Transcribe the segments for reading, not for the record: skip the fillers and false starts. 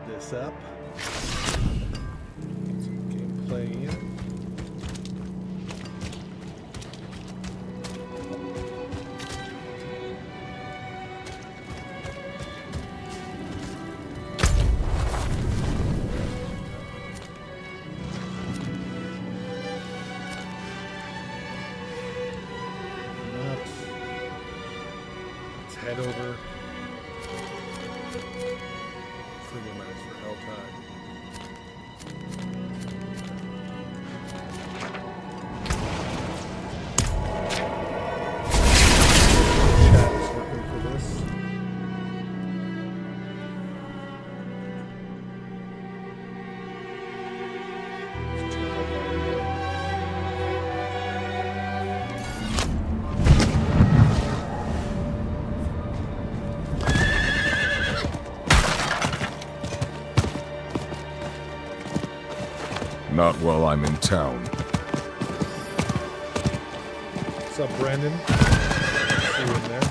this up. Get some gameplay in. Let's head over. Not while I'm in town. What's up, Brandon? See you in there.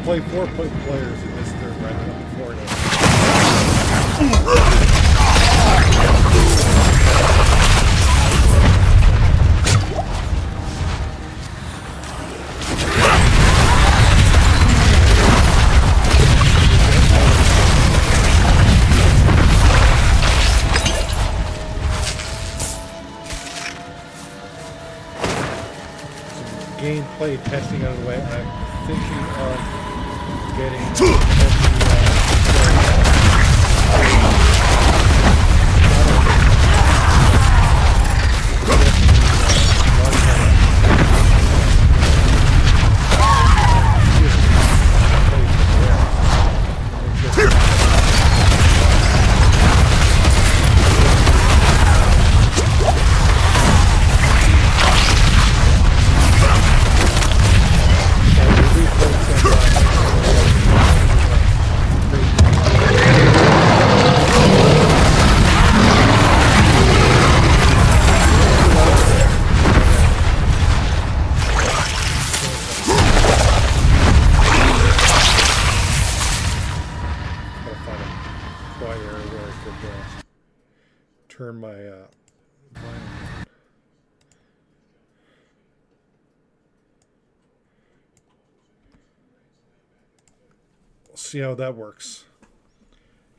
Play 4 players in this third round on 4 now. Some gameplay testing out of the way. I'm thinking of getting turn my volume down. We'll see how that works.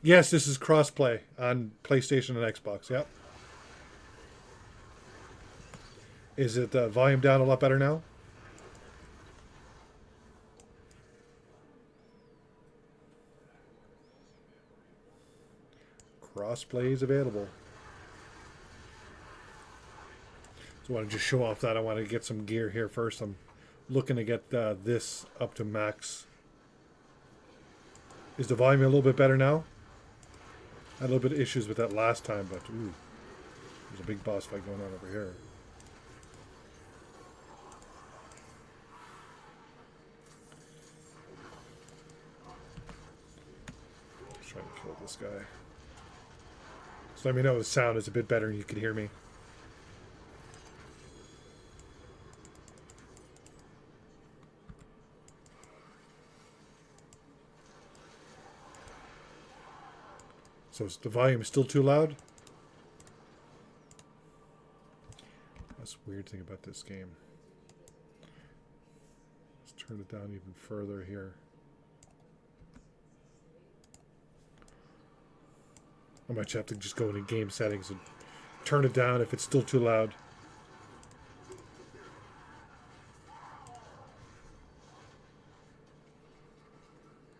Yes, this is crossplay on PlayStation and Xbox. Yep. Is it volume down a lot better now? Crossplay is available. So I want to just show off that. I want to get some gear here first. I'm looking to get this up to max. Is the volume a little bit better now? I had a little bit of issues with that last time, but ooh, there's a big boss fight going on over here. Let's try to kill this guy. So let me know the sound is a bit better and you can hear me. So is the volume still too loud? That's the weird thing about this game. Let's turn it down even further here. I might have to just go into game settings and turn it down if it's still too loud.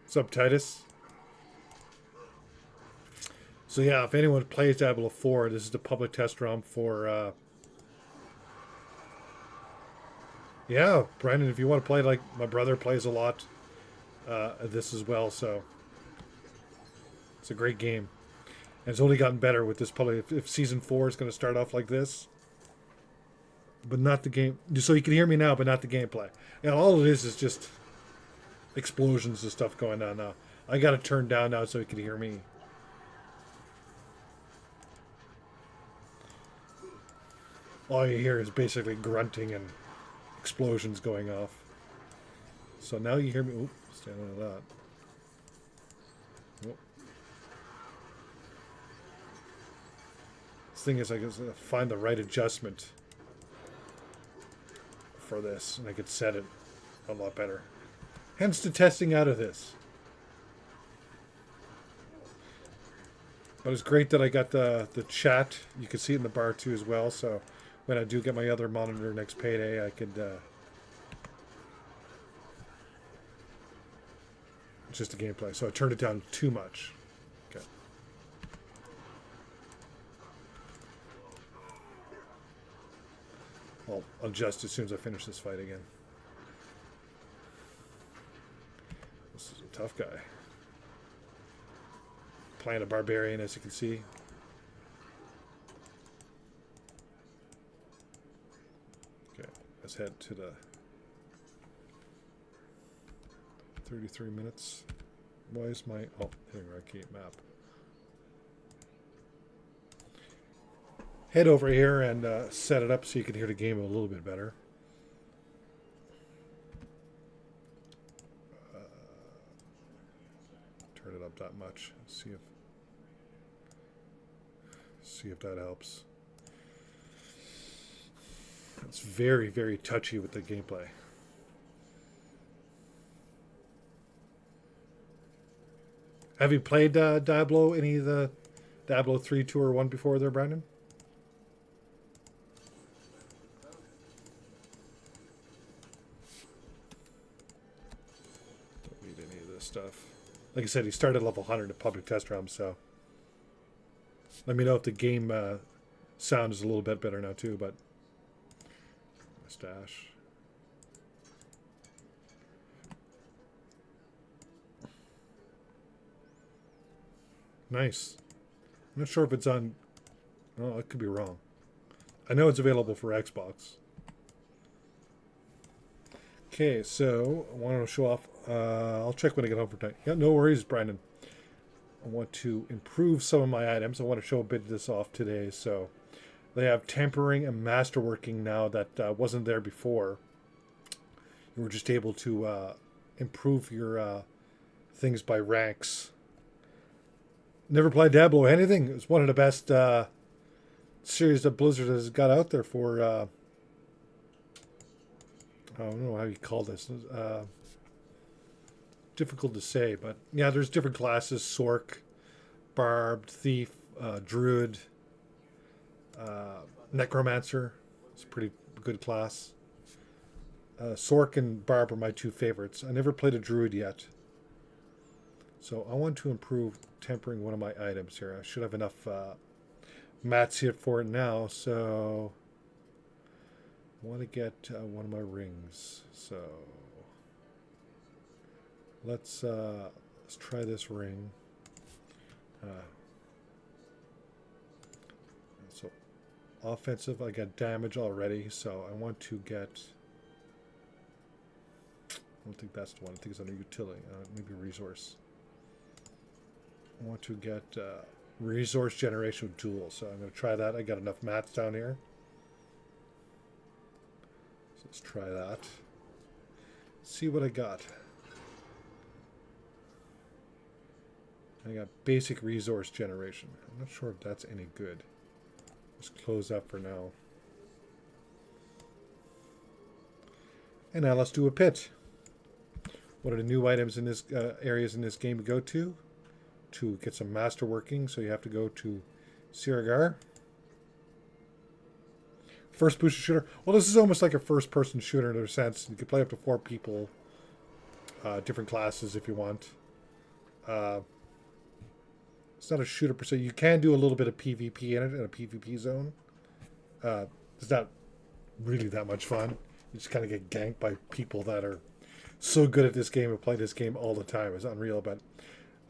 What's up, Titus? So yeah, if anyone plays Diablo 4, this is the public test ROM for Yeah, Brandon, if you want to play, like my brother plays a lot of this as well, so it's a great game. And it's only gotten better with this. Probably if season 4 is going to start off like this, but not the game. So you can hear me now, but not the gameplay. Yeah, all it is just explosions and stuff going on now. I got it turned down now so you can hear me. All you hear is basically grunting and explosions going off. So now you hear me. Oop, stand on that. Oop. This thing is, I guess, find the right adjustment for this, and I could set it a lot better. Hence the testing out of this. But it's great that I got the chat. You can see it in the bar too as well. So when I do get my other monitor next payday, I could just the gameplay. So I turned it down too much. Okay. I'll adjust as soon as I finish this fight again. This is a tough guy. Playing a barbarian, as you can see. Okay, let's head to the 33 minutes. Why is my... Oh, hitting right key map. Head over here and set it up so you can hear the game a little bit better. Turn it up that much. See if that helps. It's very, very touchy with the gameplay. Have you played Diablo, any of the Diablo 3, 2, or 1 before there, Brandon? Don't need any of this stuff. Like I said, he started level 100 at public test realm, so let me know if the game sound is a little bit better now too, but mustache. Nice. I'm not sure if it's on... Oh, I could be wrong. I know it's available for Xbox. Okay, so I want to show off... I'll check when I get home for tonight. Yeah, no worries, Brandon. I want to improve some of my items. I want to show a bit of this off today. So they have tempering and masterworking now that wasn't there before. You were just able to improve your things by ranks. Never played Diablo or anything. It was one of the best series that Blizzard has got out there for... I don't know how you call this. Difficult to say, but yeah, there's different classes: Sork, Barbed, Thief, Druid, Necromancer. It's a pretty good class. Sork and Barb are my two favorites. I never played a Druid yet, so I want to improve tempering one of my items here. I should have enough mats here for it now, so I want to get one of my rings. So let's try this ring. So offensive, I got damage already, so I want to get... I don't think that's the one. I think it's under utility. Maybe resource. I want to get resource generation tool, so I'm going to try that. I got enough mats down here. So let's try that. See what I got. I got basic resource generation. I'm not sure if that's any good. Just close that for now. And now let's do a pit. What are the new items in this areas in this game to go to get some master working? So you have to go to Siragar. First person shooter. Well, this is almost like a first person shooter in a sense. You can play up to 4 people. Different classes if you want. It's not a shooter per se. You can do a little bit of PvP in it, in a PvP zone. It's not really that much fun. You just kind of get ganked by people that are so good at this game and play this game all the time. It's unreal. But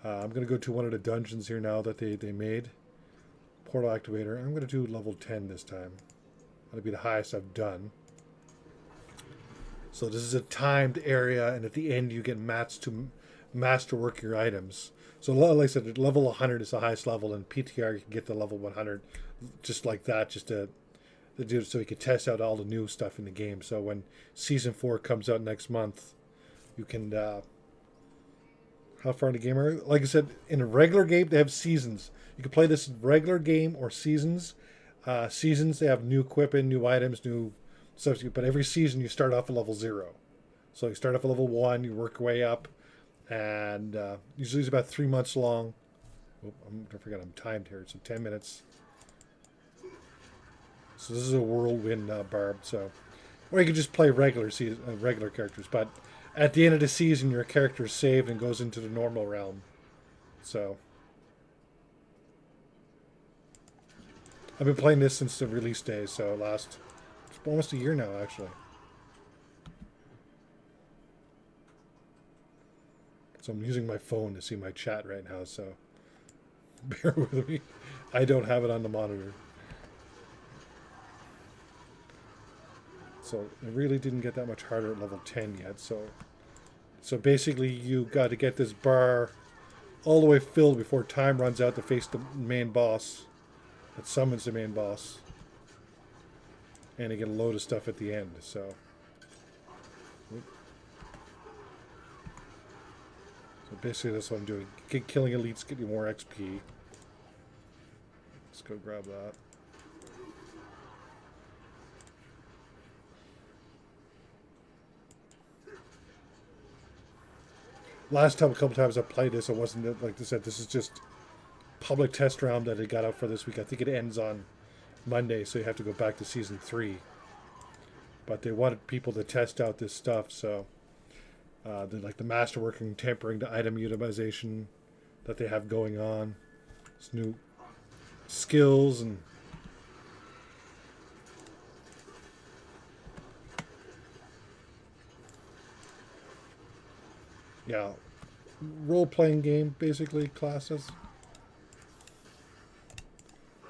I'm going to go to one of the dungeons here now that they made. Portal activator. I'm going to do level 10 this time. That'll be the highest I've done. So this is a timed area, and at the end you get mats to masterwork your items. So like I said, level 100 is the highest level, and PTR you can get to level 100 just like that, just to do it so you can test out all the new stuff in the game. So when Season 4 comes out next month, you can... how far in the game are you? Like I said, in a regular game, they have seasons. You can play this in regular game or seasons. Seasons, they have new equipment, new items, new stuff. But every season, you start off at level 0. So you start off at level 1, you work your way up. And usually it's about 3 months long. Oh, I forgot I'm timed here. So 10 minutes. So this is a whirlwind barb. So, or you can just play regular characters. But at the end of the season, your character is saved and goes into the normal realm. So I've been playing this since the release day. So it's almost a year now, actually. So I'm using my phone to see my chat right now, so bear with me. I don't have it on the monitor. So it really didn't get that much harder at level 10 yet. So basically you got to get this bar all the way filled before time runs out to face the main boss. That summons the main boss. And you get a load of stuff at the end, so... So basically that's what I'm doing. Killing elites get you more XP. Let's go grab that. Last time, a couple times I played this, it wasn't, like I said, this is just public test round that they got out for this week. I think it ends on Monday, so you have to go back to Season 3. But they wanted people to test out this stuff, so... like the masterworking, tempering, the item utilization that they have going on. It's new skills and yeah, role-playing game basically. Classes.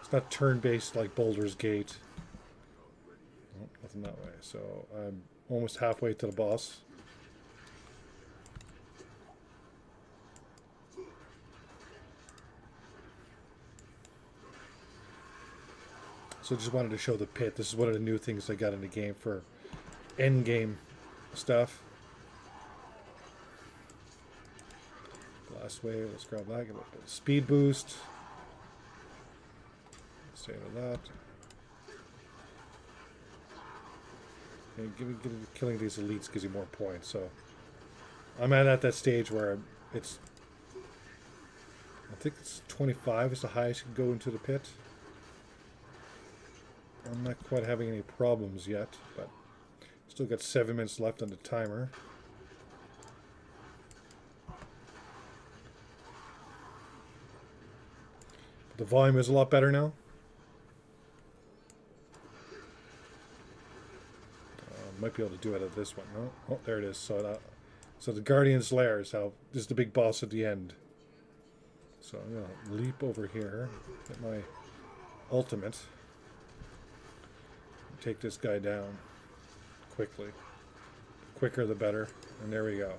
It's not turn-based like Baldur's Gate. Oh, nothing that way. So I'm almost halfway to the boss. So just wanted to show the pit. This is one of the new things they got in the game for end game stuff. Blast wave. Let's grab that. Give it a speed boost. Stay with that. And killing these elites gives you more points. So I'm at that stage where it's... I think it's 25 is the highest you can go into the pit. I'm not quite having any problems yet, but still got 7 minutes left on the timer. The volume is a lot better now. Might be able to do it at this one. No? Oh, there it is. So the Guardian's Lair is how this is the big boss at the end. So I'm gonna leap over here, get my ultimate. Take this guy down quickly. The quicker the better. And there we go.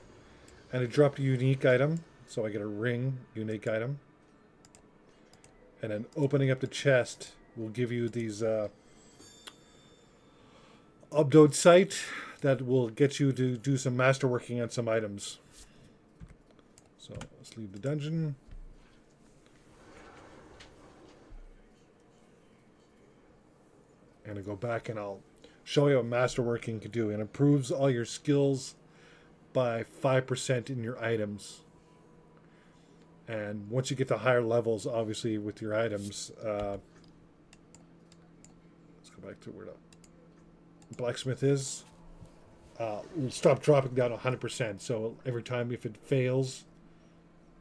And it dropped a unique item. So I get a ring, unique item. And then opening up the chest will give you these upload site that will get you to do some masterworking on some items. So let's leave the dungeon. And I go back and I'll show you what masterworking can do. It improves all your skills by 5% in your items. And once you get to higher levels, obviously, with your items, let's go back to where the blacksmith is. Will stop dropping down 100%. So every time if it fails,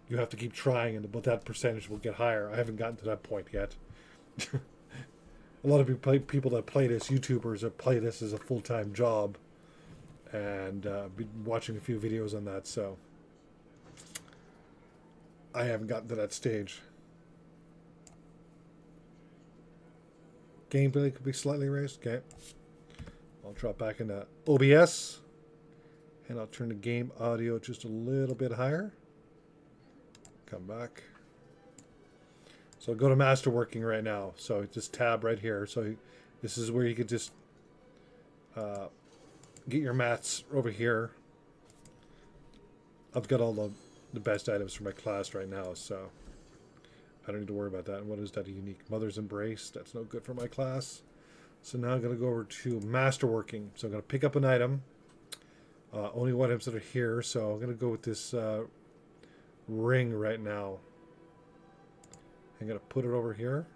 you have to keep trying, but that percentage will get higher. I haven't gotten to that point yet. A lot of people that play this, YouTubers that play this as a full-time job, and been watching a few videos on that, so I haven't gotten to that stage. Gameplay could be slightly raised. Okay. I'll drop back into OBS, and I'll turn the game audio just a little bit higher. Come back. So go to masterworking right now. So just tab right here. So this is where you could just get your mats over here. I've got all the best items for my class right now, so I don't need to worry about that. And what is that? A unique Mother's Embrace? That's no good for my class. So now I'm going to go over to masterworking. So I'm going to pick up an item. Only items that are here. So I'm going to go with this ring right now. I'm going to put it over here.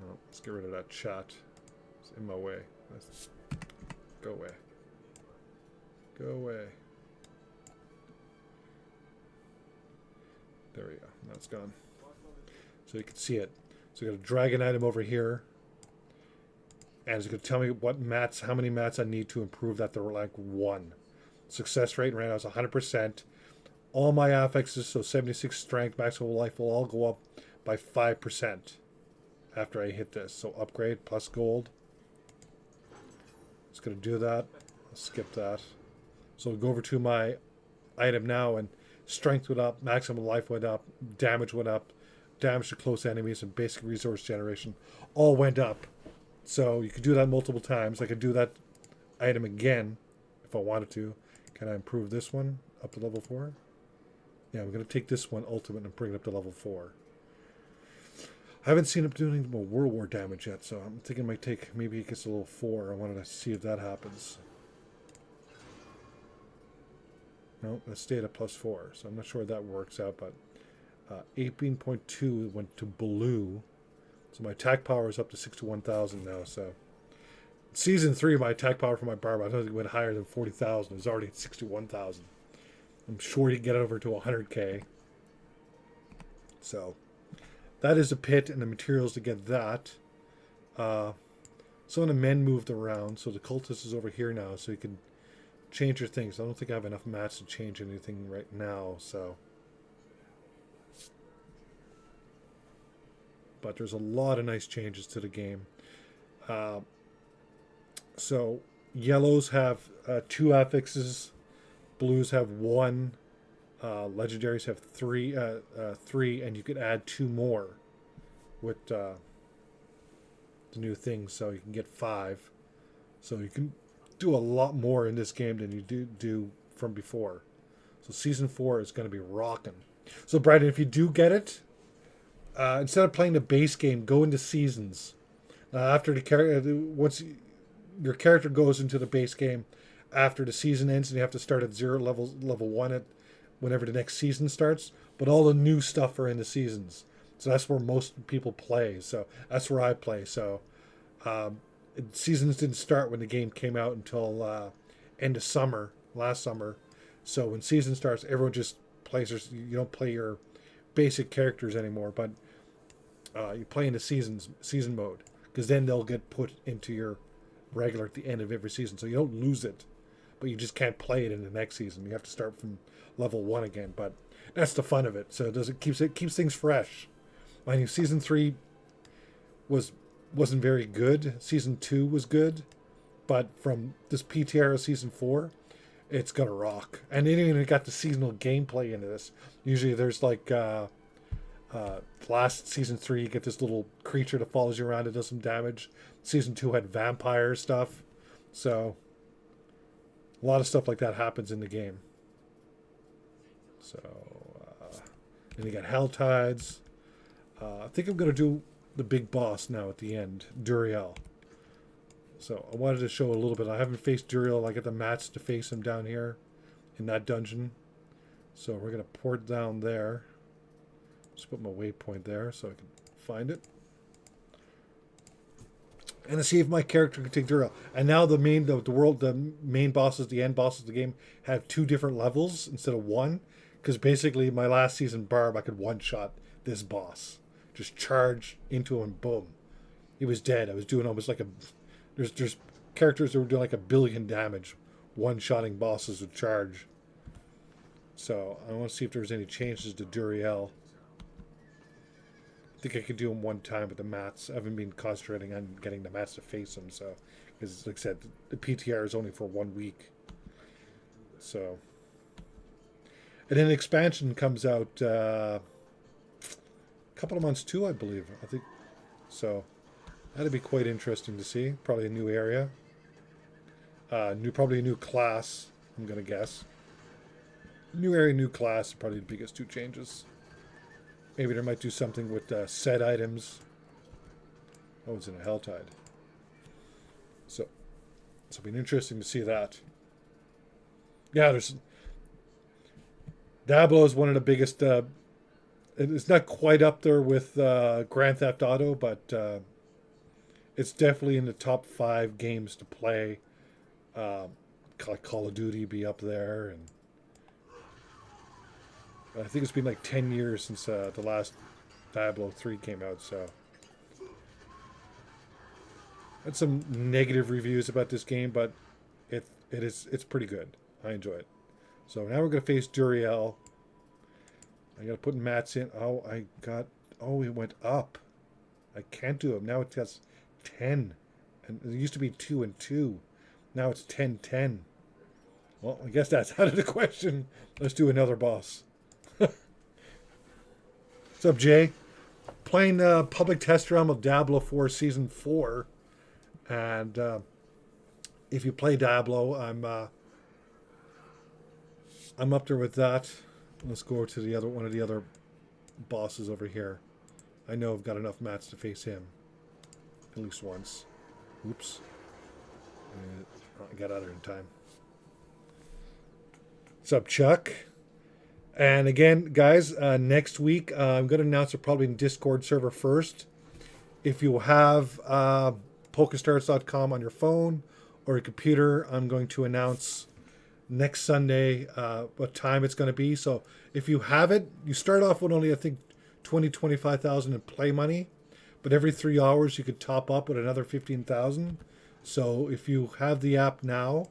No, let's get rid of that chat. It's in my way. Go away. Go away. There we go. Now it's gone. So you can see it. So I'm going to drag an item over here. And it's going to tell me what mats, how many mats I need to improve that to like 1. Success rate right now is 100%. All my affixes, so 76 strength, maximum life, will all go up by 5% after I hit this. So upgrade plus gold. It's going to do that. I'll skip that. So I'll go over to my item now, and strength went up, maximum life went up, damage went up, damage to close enemies, and basic resource generation all went up. So you could do that multiple times. I could do that item again if I wanted to. Can I improve this one up to level 4? Yeah, we're going to take this one ultimate and bring it up to level 4. I haven't seen it doing any more World War damage yet, so I'm thinking it might take, maybe it gets a level 4. I wanted to see if that happens. No, let's stay at a plus 4, so I'm not sure that works out, but 18.2 went to blue. So my attack power is up to 61,000 now, so Season 3, my attack power for my barb, I don't think it went higher than 40,000. It was already at 61,000. I'm sure you can get it over to 100k. So that is a pit and the materials to get that. Some of the men moved around, so the cultist is over here now, so you can change your things. I don't think I have enough mats to change anything right now, so. But there's a lot of nice changes to the game. So yellows have 2 affixes, blues have 1, legendaries have 3, 3, and you could add 2 more with the new things, so you can get 5. So you can do a lot more in this game than you do from before. So season 4 is going to be rocking. So Brandon, if you do get it, instead of playing the base game, go into seasons. After the character, once your character goes into the base game, after the season ends, and you have to start at level 1 at whenever the next season starts. But all the new stuff are in the seasons, so that's where most people play. So that's where I play. So seasons didn't start when the game came out until end of summer, last summer. So when season starts, everyone just plays. You don't play your basic characters anymore, but you play in the season mode, because then they'll get put into your regular at the end of every season. So you don't lose it, but you just can't play it in the next season. You have to start from level 1 again. But that's the fun of it. So it keeps things fresh. Mind you, season 3 wasn't very good. Season 2 was good, but from this PTR of season 4, it's gonna rock. And it even got the seasonal gameplay into this. Usually there's like last season 3, you get this little creature that follows you around and does some damage. Season 2 had vampire stuff, so a lot of stuff like that happens in the game. So then you got Hell Tides. I think I'm gonna do the big boss now at the end, Duriel. So I wanted to show a little bit. I haven't faced Duriel. I got the mats to face him down here in that dungeon. So we're gonna port down there. Just put my waypoint there so I can find it. And to see if my character can take Duriel. And now the main bosses, the end bosses of the game have 2 different levels instead of 1. Because basically my last season barb, I could one-shot this boss. Just charge into him, boom. He was dead. I was doing almost like a... There's characters that were doing like 1,000,000,000 damage, one-shotting bosses with charge. So I want to see if there's any changes to Duriel. I think I could do them one time with the mats. I haven't been concentrating on getting the mats to face them, so because like I said, the PTR is only for 1 week. So, and then expansion comes out a couple of months too, I believe. I think so. That'd be quite interesting to see. Probably a new area. Probably a new class, I'm gonna guess. New area, new class, probably the biggest two changes. Maybe they might do something with set items. Oh, it's in a Helltide. So it'll be interesting to see that. Yeah, there's Diablo is one of the biggest. It's not quite up there with Grand Theft Auto, but it's definitely in the top 5 games to play. Call of Duty be up there, and I think it's been like 10 years since the last Diablo 3 came out. So I had some negative reviews about this game, but it's pretty good. I enjoy it. So now we're gonna face Duriel. I gotta put mats in. Oh, it went up. I can't do it. Now it has 10. And it used to be 2 and 2. Now it's 10-10. Well, I guess that's out of the question. Let's do another boss. What's up, Jay? Playing public test round of Diablo 4 Season 4. And if you play Diablo, I'm up there with that. Let's go to one of the other bosses over here. I know I've got enough mats to face him. At least once. Oops. I got out of there in time. What's up, Chuck? And again, guys, next week I'm going to announce it probably in Discord server first. If you have PokeStars.com on your phone or your computer, I'm going to announce next Sunday what time it's going to be. So if you have it, you start off with only, I think, 25,000 in play money. But every 3 hours, you could top up with another 15,000. So if you have the app now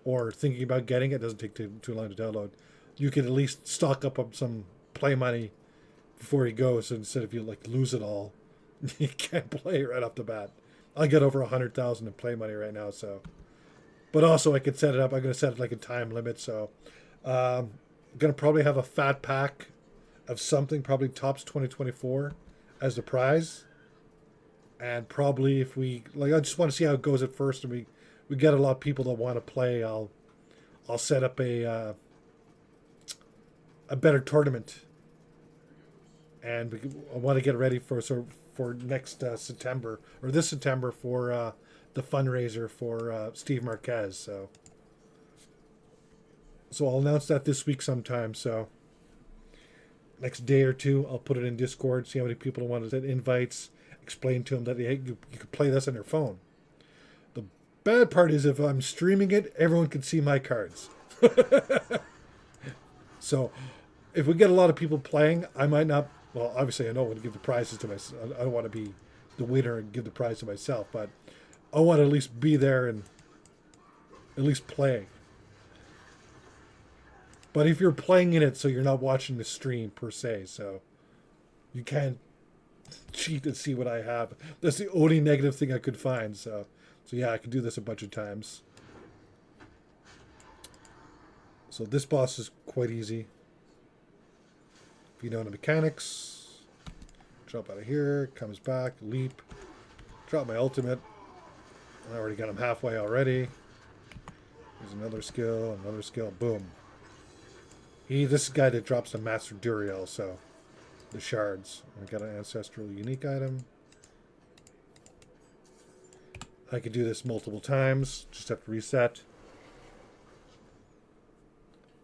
or thinking about getting it, doesn't take too long to download, you can at least stock up on some play money before you go. So instead of you like lose it all, you can't play right off the bat. I got over 100,000 in play money right now. So, but also I could set it up. I'm going to set it like a time limit. So I'm going to probably have a fat pack of something, probably Tops 2024 as the prize. And probably if we like, I just want to see how it goes at first, and we get a lot of people that want to play. I'll set up a better tournament, and I want to get ready for next September or this September for the fundraiser for Steve Marquez. So I'll announce that this week sometime. So next day or two, I'll put it in Discord. See how many people want to send invites. Explain to them that you could play this on your phone. The bad part is if I'm streaming it, everyone can see my cards. So if we get a lot of people playing, I might not. Well, obviously I don't want to give the prizes to myself. I don't want to be the winner and give the prize to myself, but I want to at least be there and at least play. But if you're playing in it, so you're not watching the stream per se, so you can't cheat and see what I have. That's the only negative thing I could find. So yeah, I can do this a bunch of times. So this boss is quite easy. If you know the mechanics, jump out of here, comes back, leap, drop my ultimate. I already got him halfway already. There's another skill, boom. This guy that drops the Master Duriel, so the shards. I got an ancestral unique item. I could do this multiple times. Just have to reset.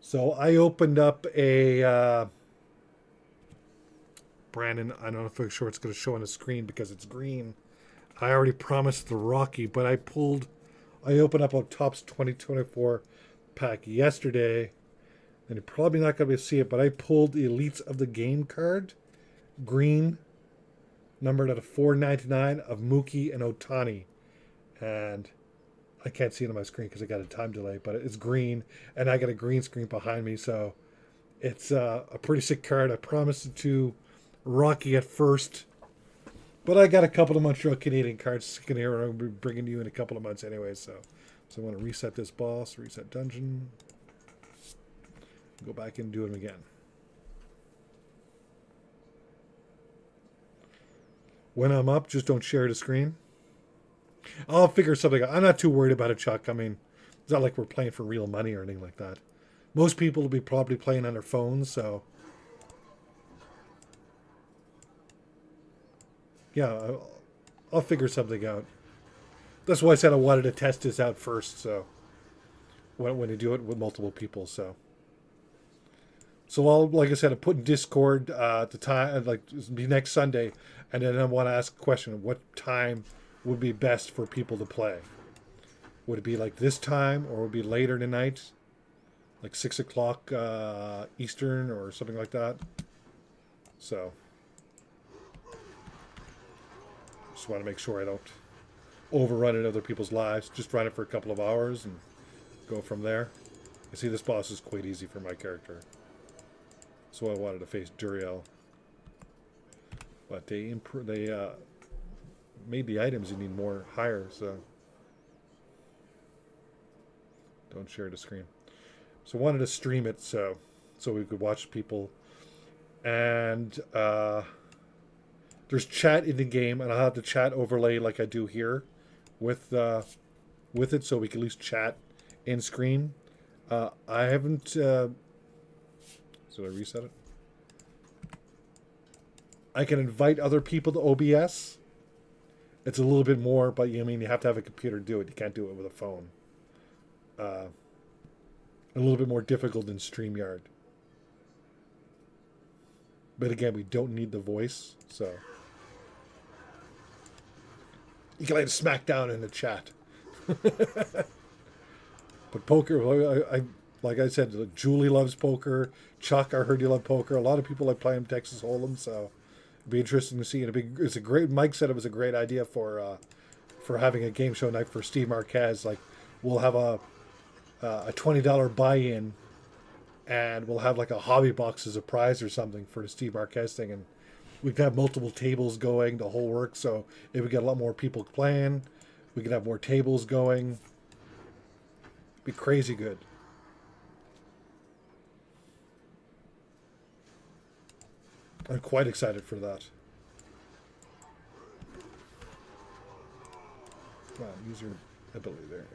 So I opened up a Brandon. I don't know if I'm sure it's going to show on the screen because it's green. I already promised the Rocky, but I opened up a Tops 2024 pack yesterday. And you're probably not going to be able to see it, but I pulled the Elites of the Game card. Green. Numbered at a 499 of Mookie and Otani. And I can't see it on my screen because I got a time delay, but it's green, and I got a green screen behind me, so it's a pretty sick card. I promised it to Rocky at first, but I got a couple of Montreal Canadian cards sticking here, and I'll be bringing you in a couple of months anyway. So I want to reset this boss, reset dungeon, go back and do them again. When I'm up, just don't share the screen. I'll figure something out. I'm not too worried about it, Chuck. I mean, it's not like we're playing for real money or anything like that. Most people will be probably playing on their phones, so yeah, I'll figure something out. That's why I said I wanted to test this out first. So when you do it with multiple people, so I'll, like I said, I put in Discord at the time, like it'll be next Sunday, and then I want to ask a question: what time would be best for people to play? Would it be like this time, or would it be later tonight, like 6 o'clock Eastern or something like that? So just want to make sure I don't overrun in other people's lives. Just run it for a couple of hours and go from there. You see, this boss is quite easy for my character. So I wanted to face Duriel. But they made the items you need more higher, so don't share the screen. So I wanted to stream it so we could watch people. And there's chat in the game, and I'll have the chat overlay like I do here with it, so we can at least chat in screen. I haven't. Did I reset it? I can invite other people to OBS. It's a little bit more, but I mean, you have to have a computer to do it. You can't do it with a phone. A little bit more difficult than StreamYard. But again, we don't need the voice, so you can lay the smack down in the chat. But poker, like I said, Julie loves poker. Chuck, I heard you love poker. A lot of people like playing Texas Hold'em, so it'd be interesting to see. It's a great. Mike said it was a great idea for having a game show night for Steve Marquez. Like, we'll have a $20 buy-in, and we'll have like a hobby box as a prize or something for the Steve Marquez thing, and we could have multiple tables going, the whole work. So if we get a lot more people playing, we could have more tables going. Be crazy good. I'm quite excited for that. Come on, use your ability there.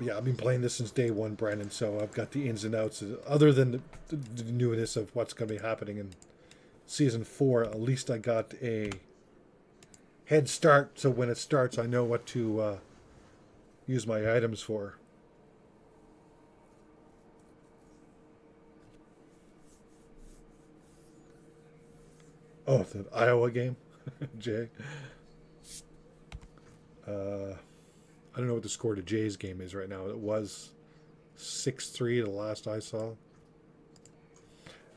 Yeah, I've been playing this since day one, Brandon, so I've got the ins and outs. Other than the newness of what's going to be happening in Season 4, at least I got a head start, so when it starts, I know what to use my items for. Oh, the Iowa game, Jay. I don't know what the score to Jay's game is right now. It was 6-3 the last I saw.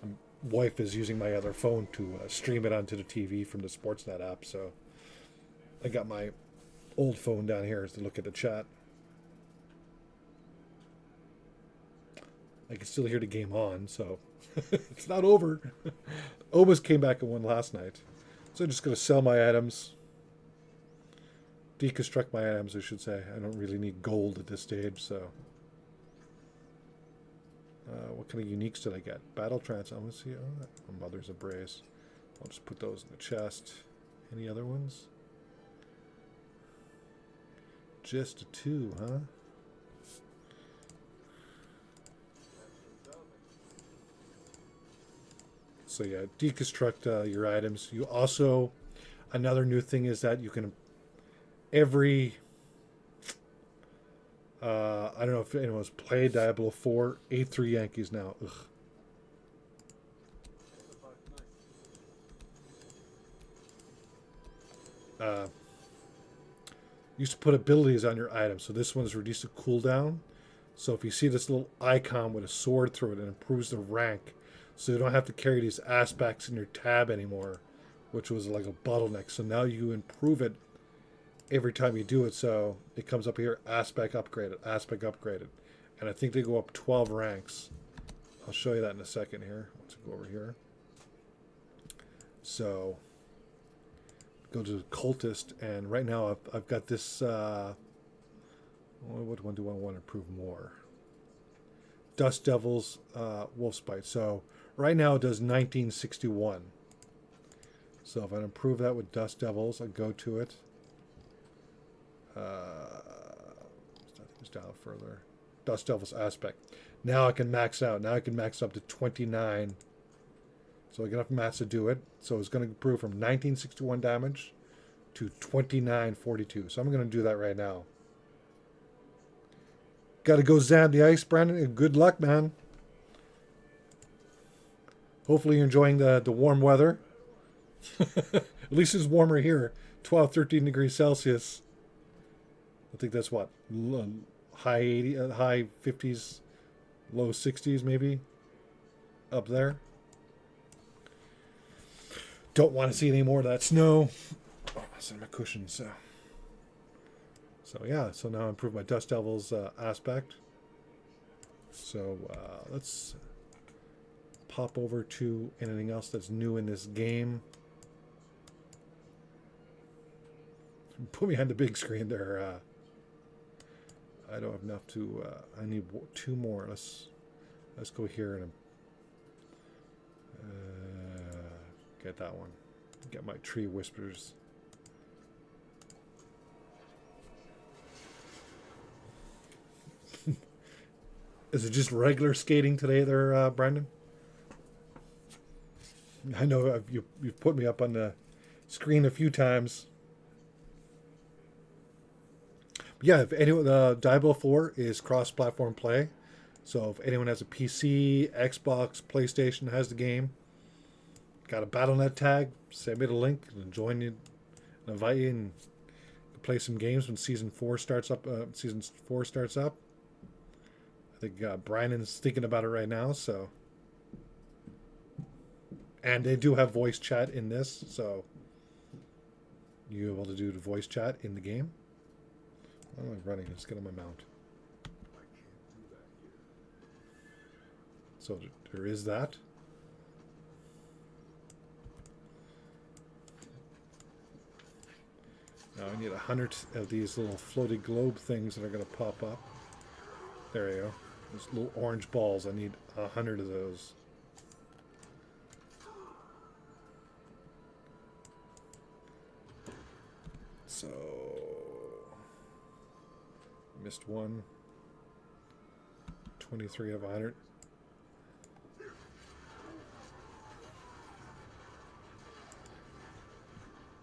My wife is using my other phone to stream it onto the TV from the Sportsnet app, so I got my old phone down here to look at the chat. I can still hear the game on, so it's not over. Almost came back and won last night. So I'm just going to sell my items. Deconstruct my items, I should say. I don't really need gold at this stage, so. What kind of uniques did I get? Battle Trance. I'm going to see. Oh, Mother's Embrace. I'll just put those in the chest. Any other ones? Just a 2, huh? So yeah, deconstruct your items. You also, another new thing is that you can, every, I don't know if anyone's played Diablo 4, 8-3 Yankees now. Ugh. Used to put abilities on your items. So this one's reduced to cooldown. So if you see this little icon with a sword through it, it improves the rank. So you don't have to carry these aspects in your tab anymore. which was like a bottleneck. So now you improve it every time you do it. So it comes up here, aspect upgraded. And I think they go up 12 ranks. I'll show you that in a second here. Let's go over here. So go to cultist, and right now I've got this. What one do I want to improve more? Dust Devils Wolfspite. So right now it does 1961. So if I improve that with Dust Devils, I go to it. I think it's down further. Dust Devils aspect. Now I can max out. Now I can max up to 29. So I get enough mats to do it. So it's going to improve from 1961 damage to 2942. So I'm going to do that right now. Got to go zab the ice, Brandon. Good luck, man. Hopefully you're enjoying the warm weather. At least it's warmer here. 12, 13 degrees Celsius. I think that's what? High 80, high 50s, low 60s maybe. Up there. Don't want to see any more of that snow. Oh, that's in my cushions. So yeah, so now I improved my Dust Devils aspect. So let's pop over to anything else that's new in this game. Put me on the big screen there. I don't have enough to. I need 2 more. Let's go here and get that one. Get my tree whispers. Is it just regular skating today there, Brandon? I know you've put me up on the screen a few times. Yeah, if anyone, Diablo 4 is cross-platform play. So if anyone has a PC, Xbox, PlayStation, has the game, got a BattleNet tag, send me the link and join you, and invite you, and play some games when Season 4 starts up. Season 4 starts up. I think Brandon's thinking about it right now. So, and they do have voice chat in this, so you're able to do the voice chat in the game. Why am I running? Let's get on my mount. So there is that. Now I need 100 of these little floaty globe things that are going to pop up. There you go. Those little orange balls. I need 100 of those. So missed one. 23 of 100.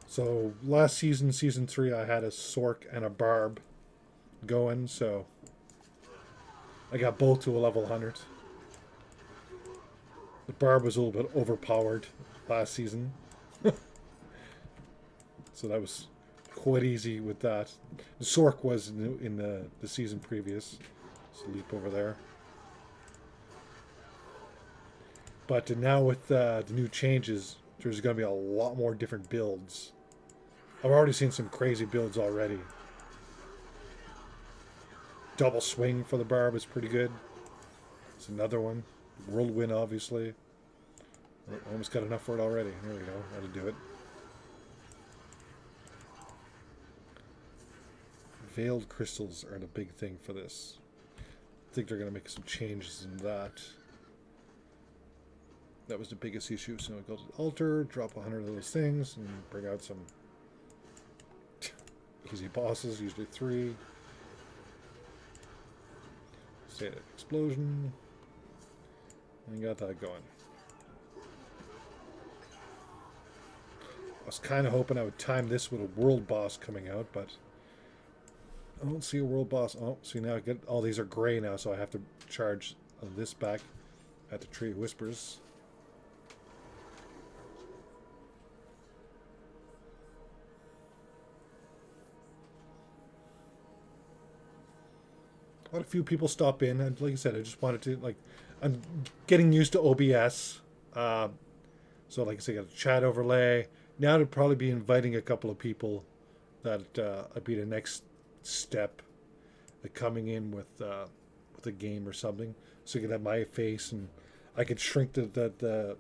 So last season, Season 3, I had a Sork and a Barb going, so I got both to a level 100. The Barb was a little bit overpowered last season. So that was quite easy with that. The Sork was in the season previous. So leap over there. But now with the new changes, there's going to be a lot more different builds. I've already seen some crazy builds already. Double swing for the Barb is pretty good. It's another one. Whirlwind, obviously. Almost got enough for it already. There we go. That'll do it. Veiled crystals are the big thing for this. I think they're going to make some changes in that. That was the biggest issue. So I go to the altar, drop 100 of those things, and bring out some easy bosses, usually 3. Static explosion. And got that going. I was kind of hoping I would time this with a world boss coming out, but I don't see a world boss. Oh, see now I get all these are gray now, so I have to charge this back at the Tree of Whispers. I had a few people stop in, and like I said, I just wanted to, like, I'm getting used to OBS. So like I said, I got a chat overlay, Now to probably be inviting a couple of people that would be the next step, coming in with a game or something, so you can have my face and I could shrink the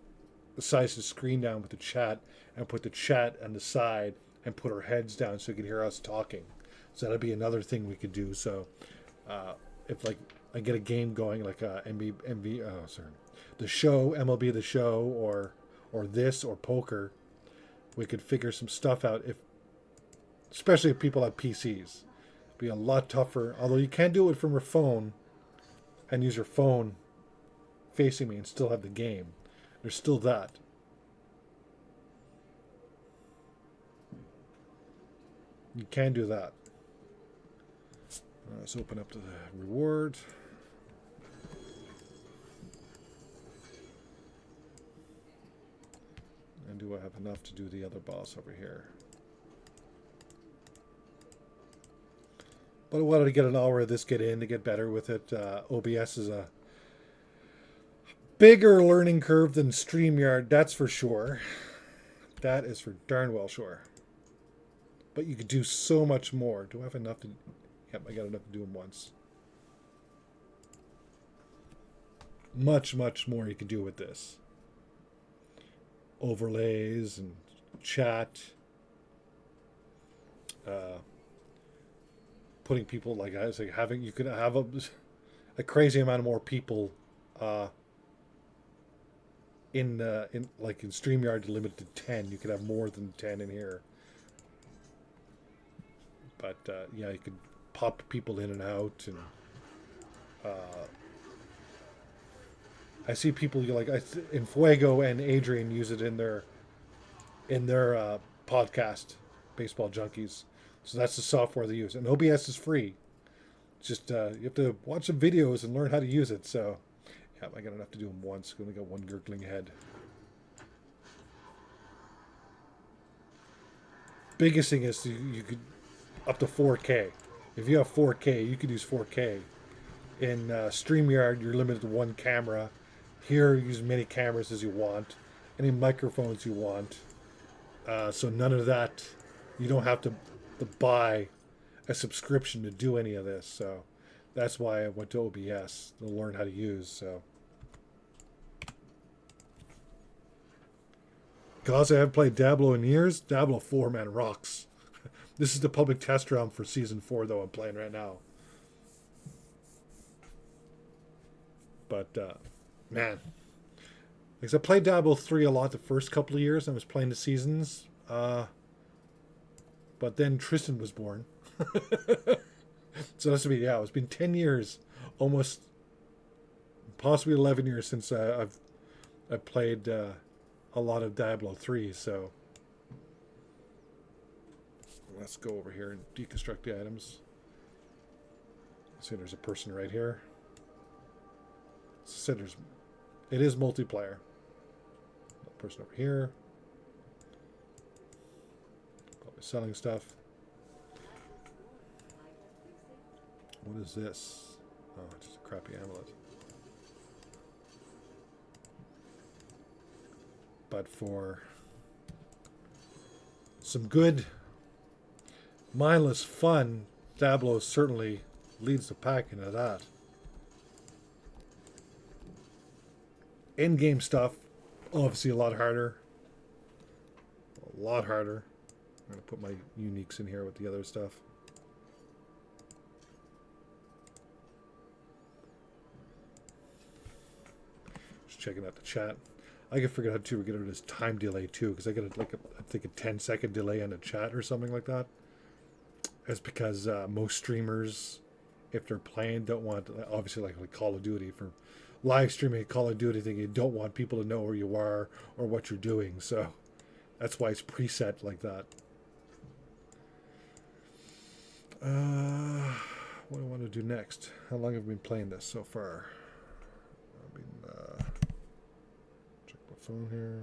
size of the screen down with the chat and put the chat on the side and put our heads down so you can hear us talking. So that'd be another thing we could do. So if like I get a game going like the show MLB the show or this or poker, we could figure some stuff out. If especially if people have PCs, it'd be a lot tougher. Although you can do it from your phone and use your phone facing me and still have the game. There's still that. You can do that. Let's open up the reward. And do I have enough to do the other boss over here? But I wanted to get an hour of this, get in, to get better with it. OBS is a bigger learning curve than StreamYard, that's for sure. That is for darn well sure. But you could do so much more. Do I have enough to... Yep, I got enough to do them once. Much, much more you could do with this. Overlays and chat. Putting people, like I was like, having... You could have a crazy amount of more people in StreamYard, limited to 10. You could have more than 10 in here. But yeah, you could pop people in and out, and I see people like in Fuego and Adrian use it in their podcast, Baseball Junkies. So that's the software they use, and OBS is free. It's just you have to watch some videos and learn how to use it. So yeah, I got enough to do them once. Only got one gurgling head. Biggest thing is you could up to 4K. If you have 4K, you could use 4K. In StreamYard, you're limited to one camera. Here, you use as many cameras as you want, any microphones you want. So none of that. You don't have to buy a subscription to do any of this. So that's why I went to OBS to learn how to use. So. Because I haven't played Diablo in years, Diablo 4, man, rocks. This is the public test round for Season 4, though, I'm playing right now. But, man. Because I played Diablo 3 a lot the first couple of years. I was playing the seasons. But then Tristan was born. So that's to be, yeah, it's been 10 years. Almost, possibly 11 years since I've played a lot of Diablo 3, so... Let's go over here and deconstruct the items. See, there's a person right here. So it is multiplayer. Person over here. Probably selling stuff. What is this? Oh, it's just a crappy amulet. But for some good mindless fun, Diablo certainly leads the pack into that. In-game stuff, obviously a lot harder. A lot harder. I'm going to put my uniques in here with the other stuff. Just checking out the chat. I can figure out to get rid of this time delay too, because I get I think a 10-second delay on the chat or something like that. That's because most streamers, if they're playing, don't want, obviously like Call of Duty, for live streaming Call of Duty thing, you don't want people to know where you are or what you're doing. So that's why it's preset like that. What do I want to do next? How long have I been playing this so far? I mean, check my phone here.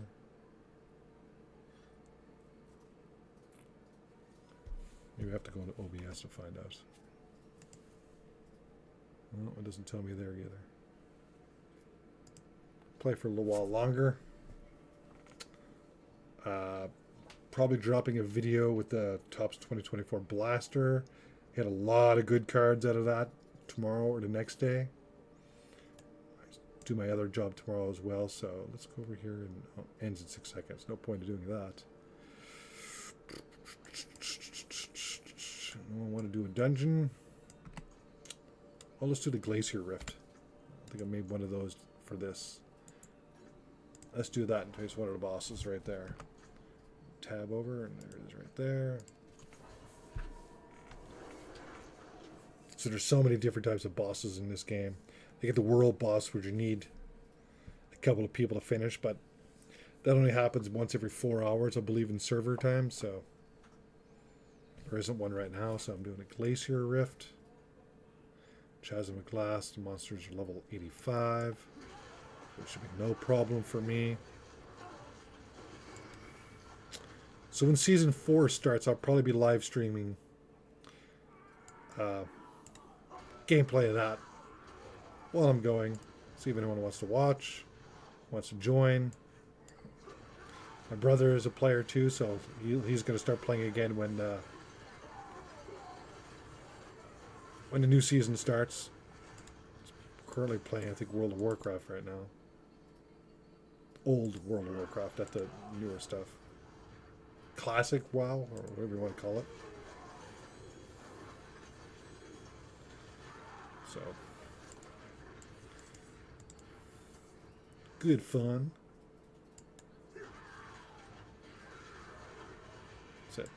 Maybe I have to go into OBS to find out. Well, it doesn't tell me there either. Play for a little while longer. probably dropping a video with the Topps 2024 Blaster. Had a lot of good cards out of that tomorrow or the next day. I do my other job tomorrow as well, so let's go over here and ends in 6 seconds. No point in doing that. I want to do a dungeon. Oh, let's do the Glacier Rift. I think I made one of those for this. Let's do that in case one of the bosses right there. Tab over, and there it is right there. So there's so many different types of bosses in this game. You get the world boss, where you need a couple of people to finish, but that only happens once every 4 hours, I believe, in server time, so there isn't one right now, so I'm doing a Glacier Rift. Chasm of Glass, the monsters are level 85. Which should be no problem for me. So when Season 4 starts, I'll probably be live streaming gameplay of that while I'm going. See if anyone wants to watch, wants to join. My brother is a player too, so he's going to start playing again when the new season starts. He's currently playing, I think, World of Warcraft right now. Old World of Warcraft, not the newer stuff. Classic WoW, or whatever you want to call it. So, good fun. That's it.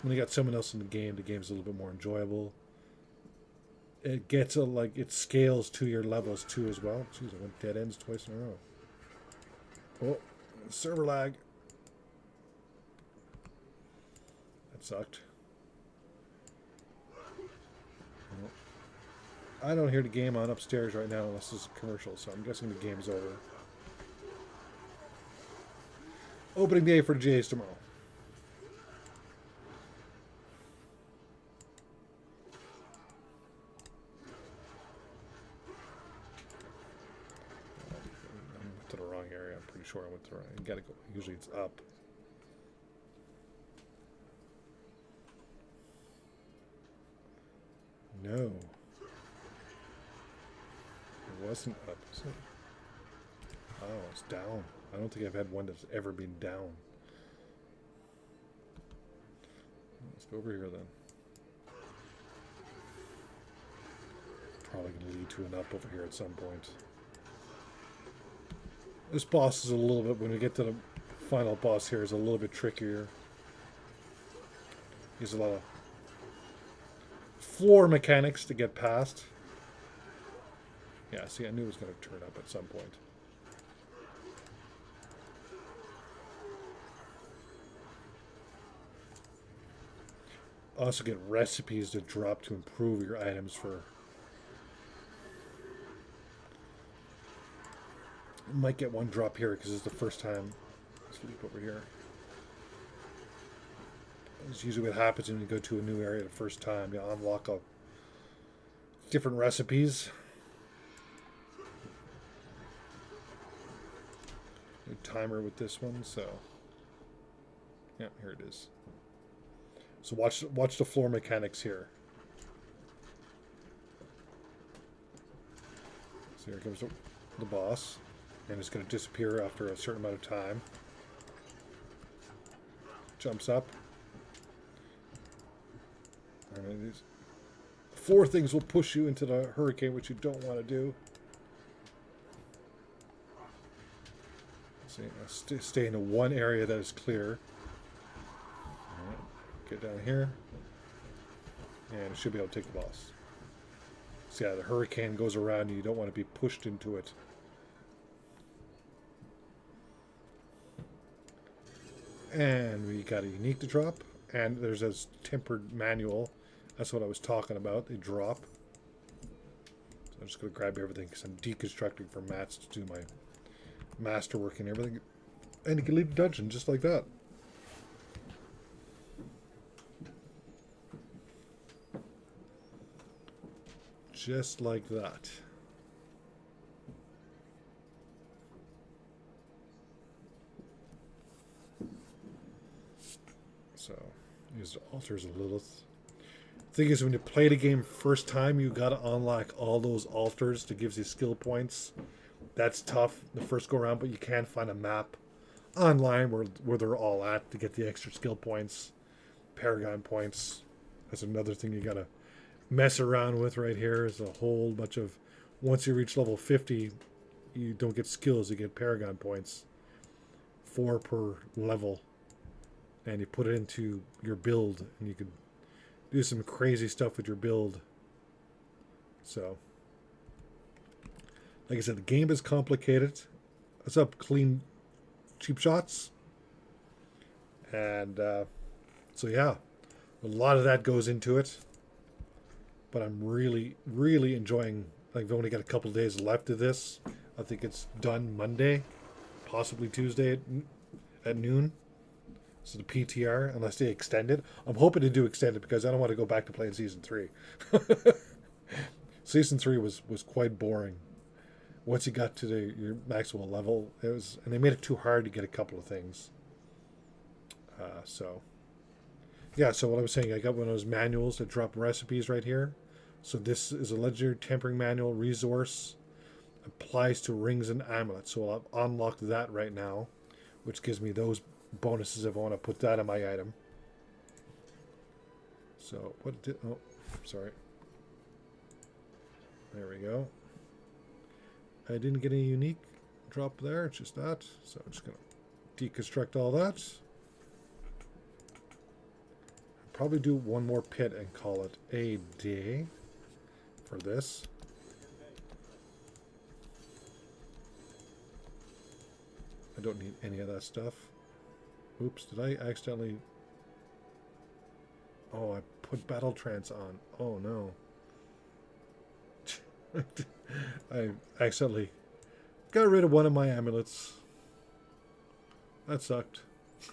When you got someone else in the game's a little bit more enjoyable. It gets it scales to your levels too as well. Jeez, I went dead ends twice in a row. Oh, server lag. That sucked. Well, I don't hear the game on upstairs right now unless it's a commercial, so I'm guessing the game's over. Opening day for the Jays tomorrow. To the wrong area. I'm pretty sure I went to the wrong. You gotta go. Usually it's up. No. It wasn't up, is it? Oh, it's down. I don't think I've had one that's ever been down. Let's go over here then. Probably going to lead to an up over here at some point. This boss is a little bit, when we get to the final boss here, is a little bit trickier. There's a lot of floor mechanics to get past. Yeah, see, I knew it was going to turn up at some point. Also get recipes to drop to improve your items for... Might get one drop here because it's the first time. Let's leap over here. It's usually what happens when you go to a new area the first time. You unlock different recipes. New timer with this one, so yeah, here it is. So watch the floor mechanics here. So here comes the boss. And it's going to disappear after a certain amount of time. Jumps up. And these 4 things will push you into the hurricane, which you don't want to do. See, stay in one area that is clear. All right, get down here. And it should be able to take the boss. So yeah, the hurricane goes around you. You don't want to be pushed into it. And we got a unique to drop. And there's a tempered manual. That's what I was talking about. They drop. So I'm just going to grab everything because I'm deconstructing for mats to do my masterwork and everything. And you can leave the dungeon just like that. Just like that. because the altars of Lilith. The thing is, when you play the game first time, you gotta unlock all those altars to give you skill points. That's tough the first go around, but you can find a map online where they're all at to get the extra skill points, Paragon points. That's another thing you gotta mess around with right here. Is a whole bunch of, once you reach level 50, you don't get skills, you get Paragon points, 4 per level, and you put it into your build, and you can do some crazy stuff with your build. So, like I said, the game is complicated. What's up, Clean Cheap Shots? And so yeah, a lot of that goes into it. But I'm really, really enjoying. Like, I've only got a couple of days left of this. I think it's done Monday, possibly Tuesday at noon. So the PTR, unless they extend it. I'm hoping to do extend it because I don't want to go back to playing Season 3. Season 3 was quite boring. Once you got to your maximum level, it was, and they made it too hard to get a couple of things. So what I was saying, I got one of those manuals that drop recipes right here. So this is a legendary tempering manual resource. Applies to rings and amulets. So I'll unlock that right now, which gives me those bonuses if I want to put that in my item. So what did, oh, sorry. There we go. I didn't get any unique drop there, it's just that. So I'm just going to deconstruct all that. Probably do one more pit and call it a day for this. I don't need any of that stuff. Oops, did I accidentally... Oh, I put Battle Trance on. Oh no. I accidentally got rid of one of my amulets. That sucked.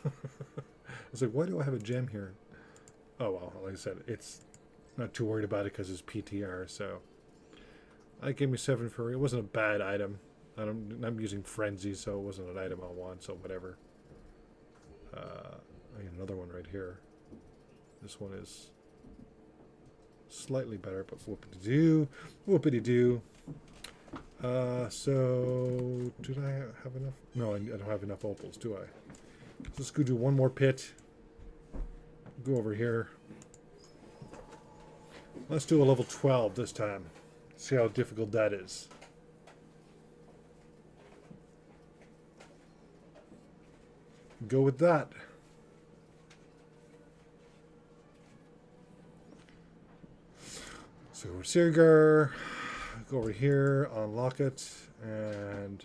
I was like, why do I have a gem here? Oh well, like I said, it's not too worried about it because it's PTR. So I gave me 7 for it. Wasn't a bad item. I'm using Frenzy, so it wasn't an item I want. So whatever. I need another one right here. This one is slightly better, but whoopity-doo, whoopity-doo. So did I have enough? No, I don't have enough opals, do I? Let's go do one more pit. Go over here. Let's do a level 12 this time. See how difficult that is. Go with that. So Sirgar, go over here, unlock it, and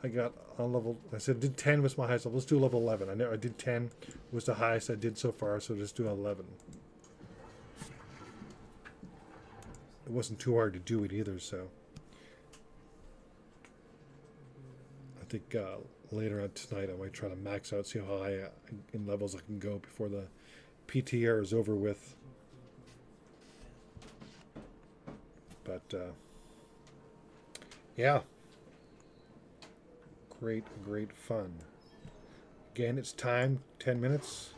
I got on level, I said did 10 was my highest level. Let's do level 11. I did 10 was the highest I did so far, so just do 11. It wasn't too hard to do it either, so I think later on tonight I might try to max out, see how high in levels I can go before the PTR is over with. But yeah, great fun. Again, it's time, 10 minutes.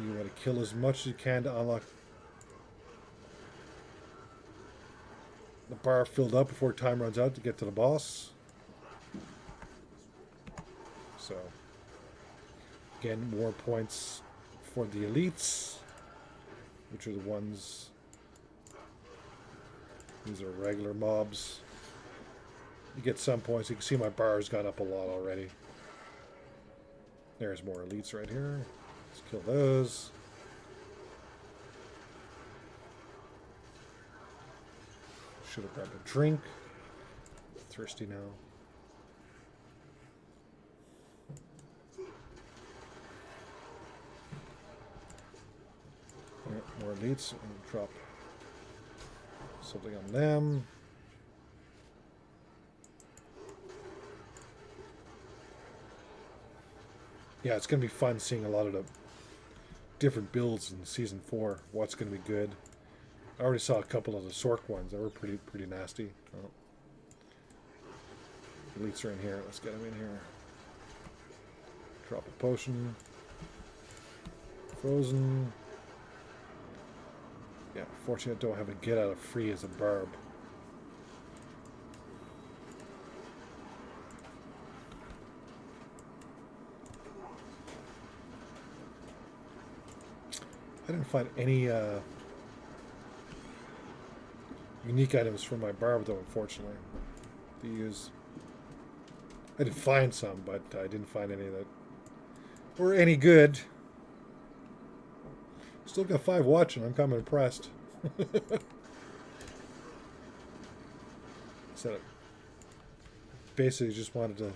You want to kill as much as you can to unlock the bar filled up before time runs out to get to the boss. So again, more points for the elites, which are the ones, these are regular mobs. You get some points. You can see my bar's gone up a lot already. There's more elites right here. Let's kill those. Should have grabbed a drink. Thirsty now. Right, more elites. And drop something on them. Yeah, it's going to be fun seeing a lot of the different builds in Season 4. What's going to be good. I already saw a couple of the Sork ones that were pretty nasty. Oh. Elites are in here. Let's get them in here. Drop a potion. Frozen. Yeah, fortunately I don't have a get out of free as a barb. I didn't find any unique items for my barb though, unfortunately. To use. I did find some, but I didn't find any that were any good. Still got 5 watching. I'm kind of impressed. So basically just wanted to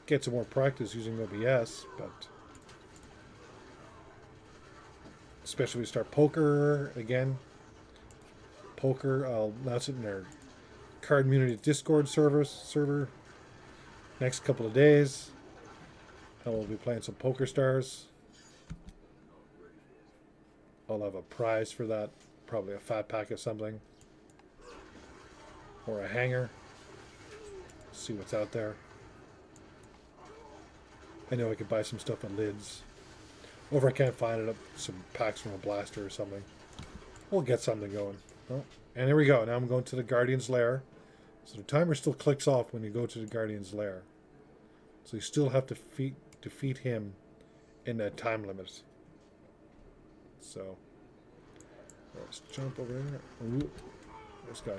get some more practice using OBS, but especially when we start poker again. Poker, I'll announce it in our Card Community Discord server next couple of days. And we'll be playing some Poker Stars. I'll have a prize for that, probably a fat pack of something, or a hanger. See what's out there. I know I could buy some stuff at Lids. Or if I can't find it, some packs from a blaster or something. We'll get something going. Oh, and here we go. Now I'm going to the Guardian's Lair. So the timer still clicks off when you go to the Guardian's Lair. So you still have to defeat him in that time limit. So let's jump over there. Ooh, this guy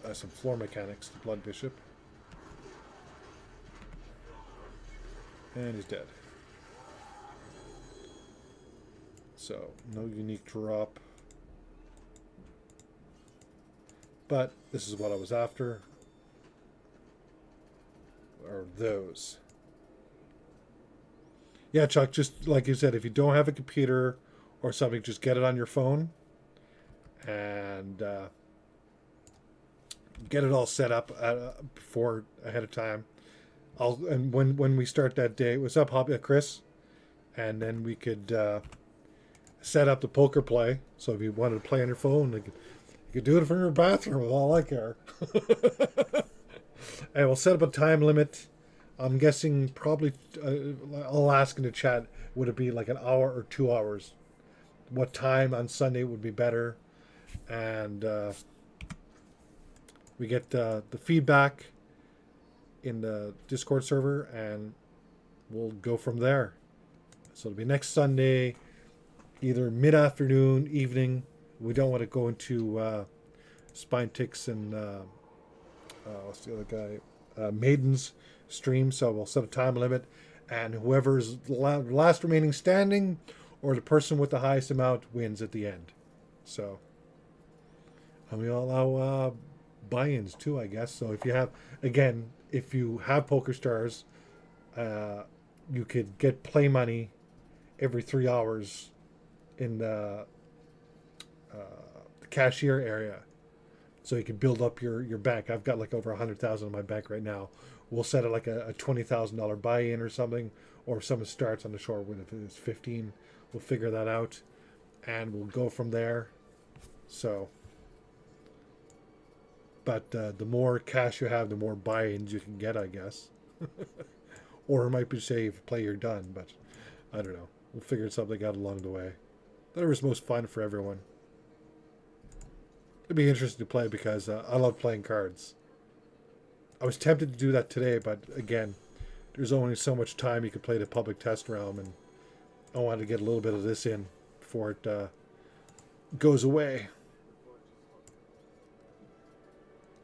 has some floor mechanics, the Blood Bishop. And he's dead. So, no unique drop. But this is what I was after. Or those. Yeah, Chuck, just like you said, if you don't have a computer or something, just get it on your phone. And get it all set up before ahead of time. And when we start that day, what's up, Chris? And then we could set up the poker play. So if you wanted to play on your phone, you could do it from your bathroom with all I care. And we'll set up a time limit. I'm guessing probably, I'll ask in the chat, would it be like an hour or 2 hours? What time on Sunday would be better? And we get the feedback in the Discord server, and we'll go from there. So it'll be next Sunday, either mid-afternoon, evening. We don't want to go into Spine Ticks and what's the other guy? Maiden's stream. So we'll set a time limit, and whoever's last remaining standing, or the person with the highest amount, wins at the end. So, and we allow buy-ins too, I guess. So if you have, again, if you have Poker Stars, you could get play money every 3 hours in the cashier area. So you can build up your bank. I've got like over 100,000 in my bank right now. We'll set it like a $20,000 buy-in or something. Or if someone starts on the short with, if it's 15, we'll figure that out. And we'll go from there. So, but the more cash you have, the more buy-ins you can get, I guess. Or it might be say if play you're done, but I don't know. We'll figure something out along the way. Whatever's most fun for everyone. It'd be interesting to play because I love playing cards. I was tempted to do that today, but again, there's only so much time you can play the public test realm, and I wanted to get a little bit of this in before it goes away.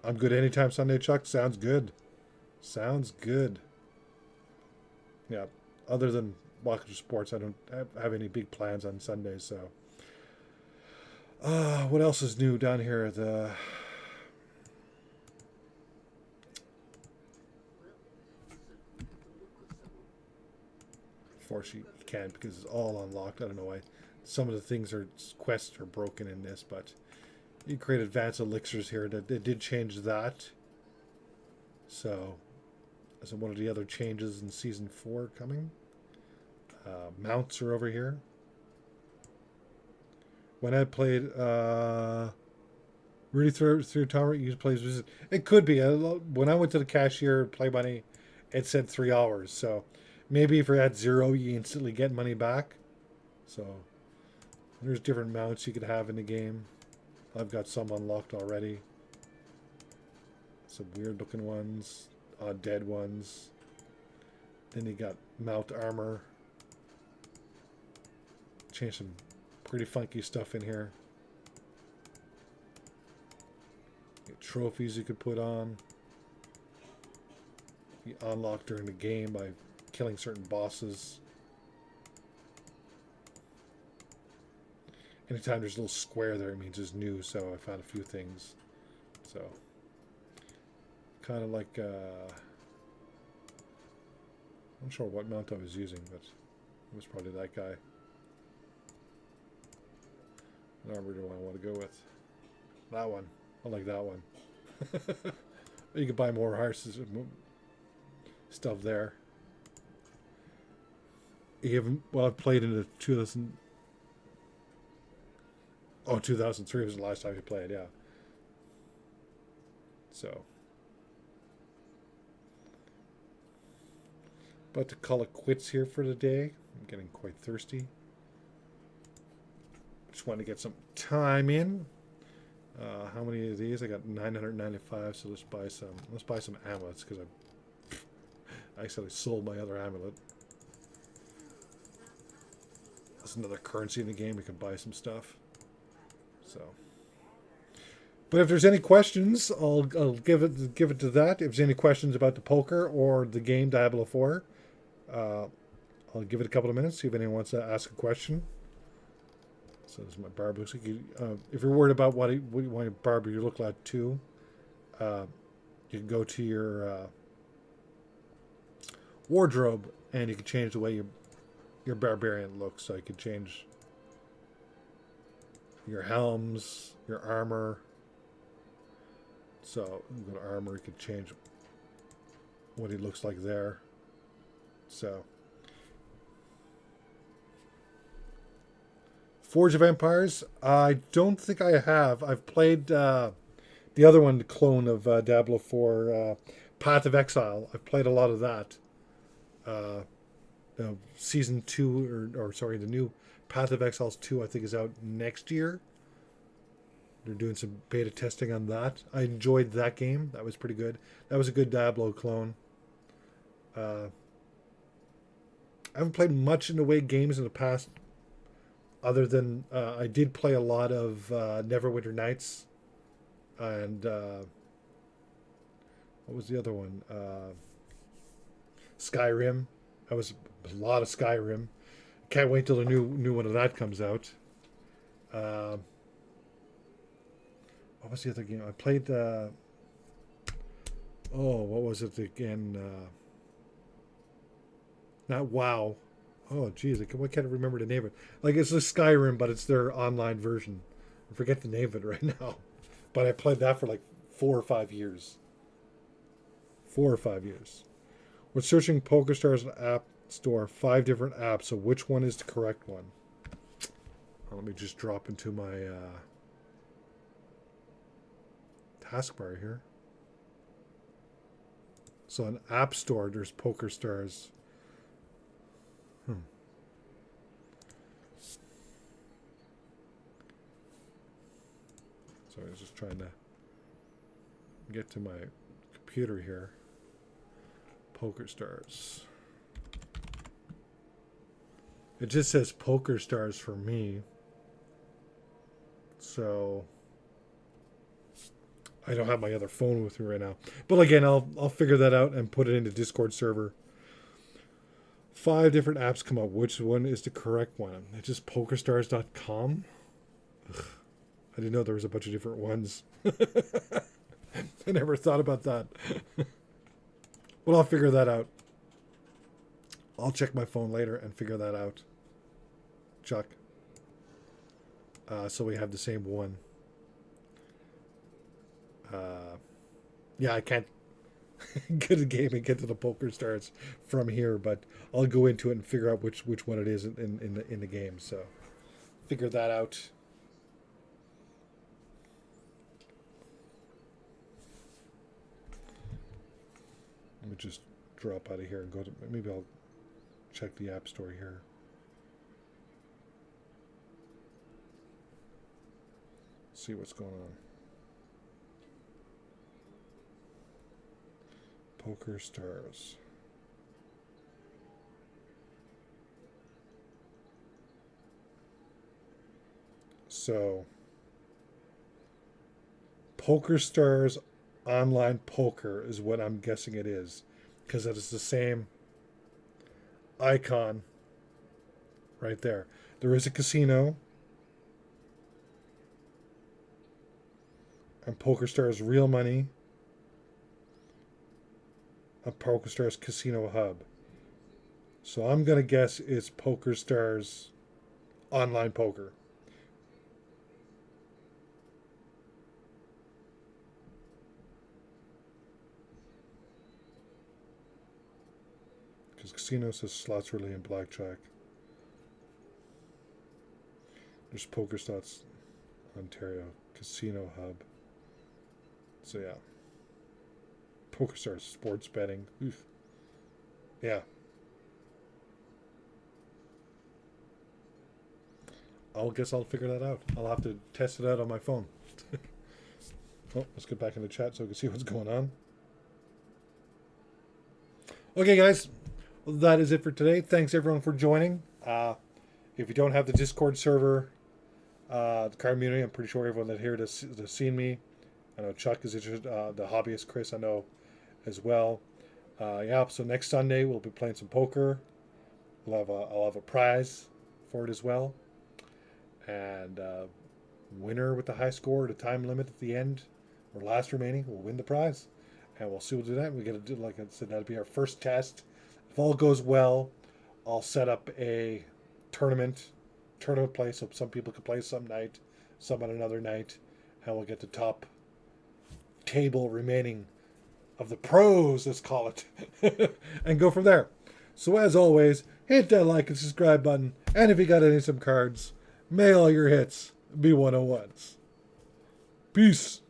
I'm good anytime Sunday, Chuck. Sounds good. Sounds good. Yeah, other than watching sports, I don't have any big plans on Sundays, so. What else is new down here? Unfortunately, you can't because it's all unlocked. I don't know why. Some of the things quests are broken in this, but you create advanced elixirs here. They did change that. So, as one of the other changes in Season 4 coming. Mounts are over here. When I played Rudy through Tower, you plays. It could be. When I went to the cashier, play money, it said 3 hours. So maybe if you're at 0, you instantly get money back. So there's different mounts you could have in the game. I've got some unlocked already. Some weird looking ones, dead ones. Then you got mount armor. Change some pretty funky stuff in here. Get trophies you could put on. You unlock during the game by killing certain bosses. Anytime there's a little square there, it means it's new, so I found a few things. So, kind of like, I'm not sure what mount I was using, but it was probably that guy. What armor do I want to go with? That one. I like that one. You can buy more horses stuff there. You haven't, well, I've played in the 2003 was the last time you played, yeah. So, about to call it quits here for the day. I'm getting quite thirsty. Just wanted to get some time in. How many of these? I got 995, so let's buy some. Let's buy some amulets because I accidentally sold my other amulet. That's another currency in the game. We can buy some stuff. So, but if there's any questions, I'll give it to that. If there's any questions about the poker or the game Diablo 4, I'll give it a couple of minutes. See if anyone wants to ask a question. So this is my barber. Looks like if you're worried about what you want your barber you look like too, you can go to your wardrobe and you can change the way your barbarian looks. So you can change your helms, your armor. So you go to armor, you can change what he looks like there. So Forge of Empires, I don't think I have. I've played the other one, the clone of Diablo 4, Path of Exile. I've played a lot of that. Season 2, or sorry, the new Path of Exiles 2, I think, is out next year. They're doing some beta testing on that. I enjoyed that game. That was pretty good. That was a good Diablo clone. I haven't played much in the way games in the past, other than I did play a lot of Neverwinter Nights, and what was the other one? Skyrim. That was a lot of Skyrim. Can't wait till the new one of that comes out. What was the other game? I played. What was it again? Not WoW. Oh, geez, why can't I remember the name of it? Like, it's a Skyrim, but it's their online version. I forget the name of it right now. But I played that for like 4 or 5 years. 4 or 5 years. We're searching PokerStars App Store, 5 different apps. So which one is the correct one? Let me just drop into my taskbar here. So in App Store, there's PokerStars. So I was just trying to get to my computer here. PokerStars. It just says PokerStars for me. So I don't have my other phone with me right now. But again, I'll figure that out and put it into Discord server. 5 different apps come up. Which one is the correct one? It's just PokerStars.com. Ugh. I didn't know there was a bunch of different ones. I never thought about that. Well, I'll figure that out. I'll check my phone later and figure that out. Chuck. So we have the same one. Yeah, I can't get a game and get to the PokerStars from here, but I'll go into it and figure out which one it is in the game. So figure that out. Let me just drop out of here and go to, maybe I'll check the App Store here. see what's going on. Poker Stars. So, Poker Stars Online Poker is what I'm guessing it is, because it is the same icon right there. There is a casino, and Poker Stars Real Money, and Poker Stars Casino Hub. So I'm going to guess it's Poker Stars Online Poker. Because casino says slots relay and blackjack. There's Poker Slots Ontario Casino Hub. So yeah. Poker Stars sports betting. Oof. Yeah. Guess I'll figure that out. I'll have to test it out on my phone. Oh, let's get back in the chat so we can see what's going on. Okay, guys. Well, that is it for today. Thanks, everyone, for joining. If you don't have the Discord server, the card community, I'm pretty sure everyone that's here to see me. I know Chuck is interested. The hobbyist Chris, I know, as well. Yeah. So next Sunday we'll be playing some poker. I'll have a prize for it as well, and winner with the high score, the time limit at the end, or last remaining, will win the prize, and we'll see. We'll do that. We got to do, like I said, that'll be our first test. If all goes well, I'll set up a tournament play, so some people can play some night, some on another night, and we'll get the top table remaining of the pros, let's call it, and go from there. So as always, hit that like and subscribe button, and if you got any some cards, may all your hits be 101s. Peace.